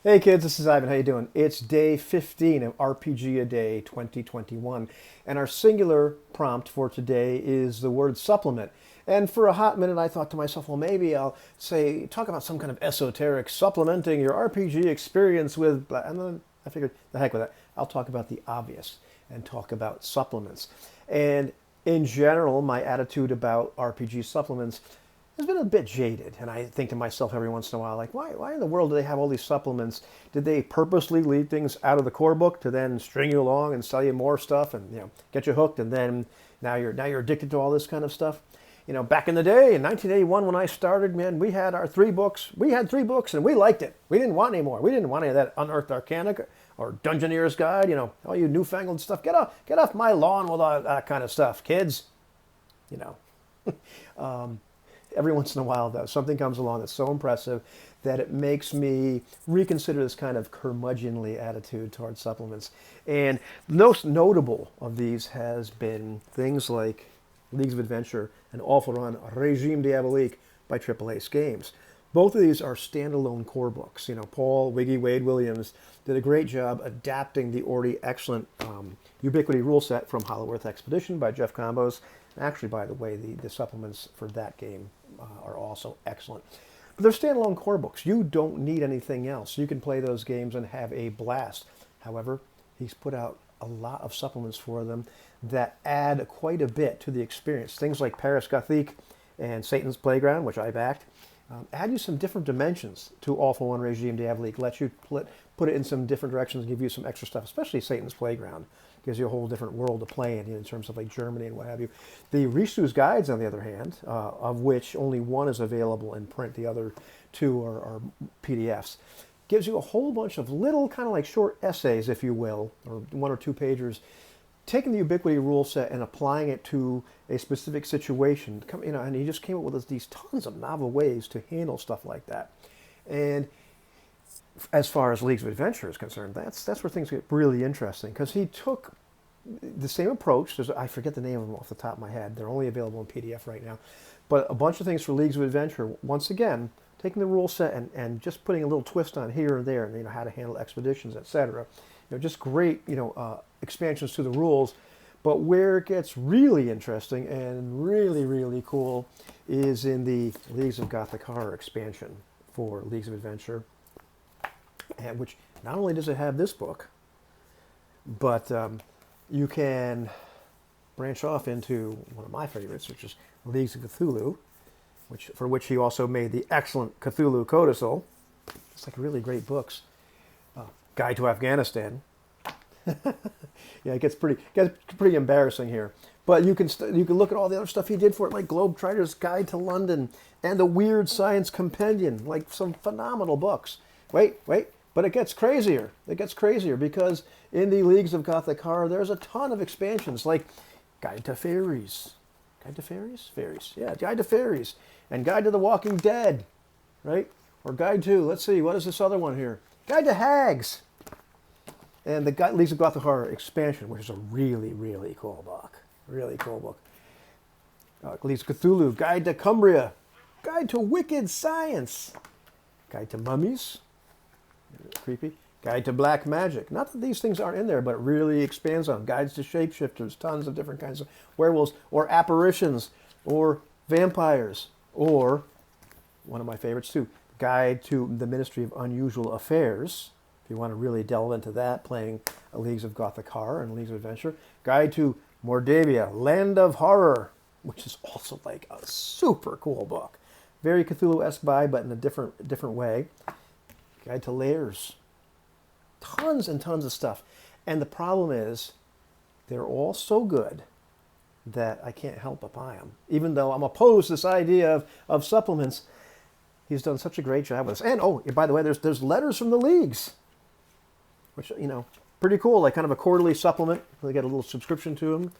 Hey kids, this is Ivan. How you doing? It's day 15 of RPG A Day 2021, and our singular prompt for today is the word supplement. And for a hot minute, I thought to myself, well, maybe I'll talk about some kind of esoteric supplementing your RPG experience with, and then I figured, the heck with that. I'll talk about the obvious and talk about supplements. And in general, my attitude about RPG supplements has been a bit jaded. And I think to myself every once in a while, like, why in the world do they have all these supplements? Did they purposely leave things out of the core book to then string you along and sell you more stuff and get you hooked, and then now you're addicted to all this kind of stuff? Back in the day in 1981 when I started, man, we had our three books. We had three books and we liked it. We didn't want any more. We didn't want any of that Unearthed Arcana or Dungeoneer's Guide, all you newfangled stuff. Get off my lawn with all that kind of stuff, kids. You know. Every once in a while, though, something comes along that's so impressive that it makes me reconsider this kind of curmudgeonly attitude towards supplements. And the most notable of these has been things like Leagues of Adventure and Awful Run Regime Diabolique by Triple Ace Games. Both of these are standalone core books. Paul Wiggy Wade Williams did a great job adapting the already excellent Ubiquity rule set from Hollow Earth Expedition by Jeff Combos. Actually, by the way, the supplements for that game are also excellent. But they're standalone core books. You don't need anything else. You can play those games and have a blast. However, he's put out a lot of supplements for them that add quite a bit to the experience. Things like Paris Gothique and Satan's Playground, which I backed, add you some different dimensions to Awful One Regime Diabolique. Let you put it in some different directions and give you some extra stuff, especially Satan's Playground. Gives you a whole different world to play in terms of like Germany and what have you. The Risu's Guides, on the other hand, of which only one is available in print, the other two are PDFs, gives you a whole bunch of little kind of like short essays, if you will, or one or two pagers, taking the Ubiquity rule set and applying it to a specific situation. And he just came up with these tons of novel ways to handle stuff like that. And as far as Leagues of Adventure is concerned, that's where things get really interesting, because he took the same approach. I forget the name of them off the top of my head. They're only available in PDF right now. But a bunch of things for Leagues of Adventure, once again, taking the rule set and just putting a little twist on here and there, and how to handle expeditions, etc. Just great, expansions to the rules. But where it gets really interesting and really, really cool is in the Leagues of Gothic Horror expansion for Leagues of Adventure. And which not only does it have this book, but you can branch off into one of my favorites, which is Leagues of Cthulhu, for which he also made the excellent Cthulhu Codicil. It's like really great books. Guide to Afghanistan. Yeah, it gets pretty embarrassing here. But you can look at all the other stuff he did for it, like Globetrotter's Guide to London and the Weird Science Compendium, like some phenomenal books. Wait. But it gets crazier. It gets crazier because in the Leagues of Gothic Horror, there's a ton of expansions, like Guide to Fairies. Guide to Fairies? Fairies. Yeah, Guide to Fairies. And Guide to the Walking Dead, right? Or Guide to, let's see, what is this other one here? Guide to Hags. And the Leagues of Gothic Horror expansion, which is a really, really cool book. Really cool book. Leagues of Cthulhu, Guide to Cumbria, Guide to Wicked Science, Guide to Mummies. Creepy. Guide to Black Magic. Not that these things aren't in there, but it really expands on them. Guides to Shapeshifters, tons of different kinds of werewolves, or apparitions, or vampires, or, one of my favorites too, Guide to the Ministry of Unusual Affairs, if you want to really delve into that, playing Leagues of Gothic Horror and Leagues of Adventure. Guide to Mordavia, Land of Horror, which is also like a super cool book. Very Cthulhu-esque vibe, but in a different way. Guide to Layers. Tons and tons of stuff. And the problem is, they're all so good that I can't help but buy them. Even though I'm opposed to this idea of supplements, he's done such a great job with this. And, by the way, there's letters from the leagues, which, pretty cool. Like kind of a quarterly supplement. They get a little subscription to them.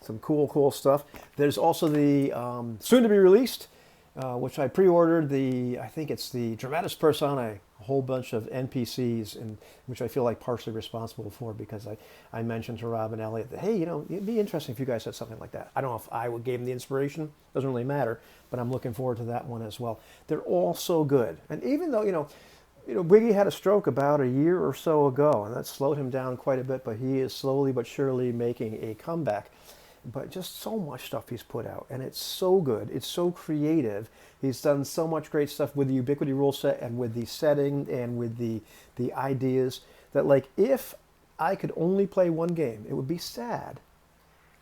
Some cool stuff. There's also the soon-to-be-released, which I pre-ordered, I think it's the Dramatis Personae, a whole bunch of NPCs, which I feel like partially responsible for, because I mentioned to Rob and Elliot that, hey, it'd be interesting if you guys had something like that. I don't know if I gave them the inspiration. Doesn't really matter, but I'm looking forward to that one as well. They're all so good. And even though, Wiggy had a stroke about a year or so ago, and that slowed him down quite a bit, but he is slowly but surely making a comeback. But just so much stuff he's put out, and it's so good. It's so creative. He's done so much great stuff with the Ubiquity rule set and with the setting and with the ideas that, like, if I could only play one game, it would be sad.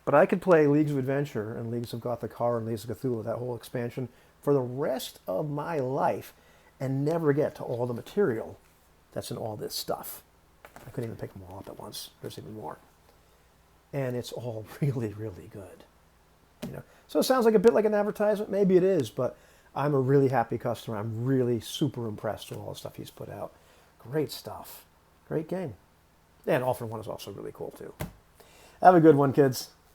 But I could play Leagues of Adventure and Leagues of Gothic Horror and Leagues of Cthulhu, that whole expansion, for the rest of my life and never get to all the material that's in all this stuff. I couldn't even pick them all up at once. There's even more. And it's all really, really good. So it sounds like a bit like an advertisement. Maybe it is, but I'm a really happy customer. I'm really super impressed with all the stuff he's put out. Great stuff. Great game. And All for One is also really cool, too. Have a good one, kids.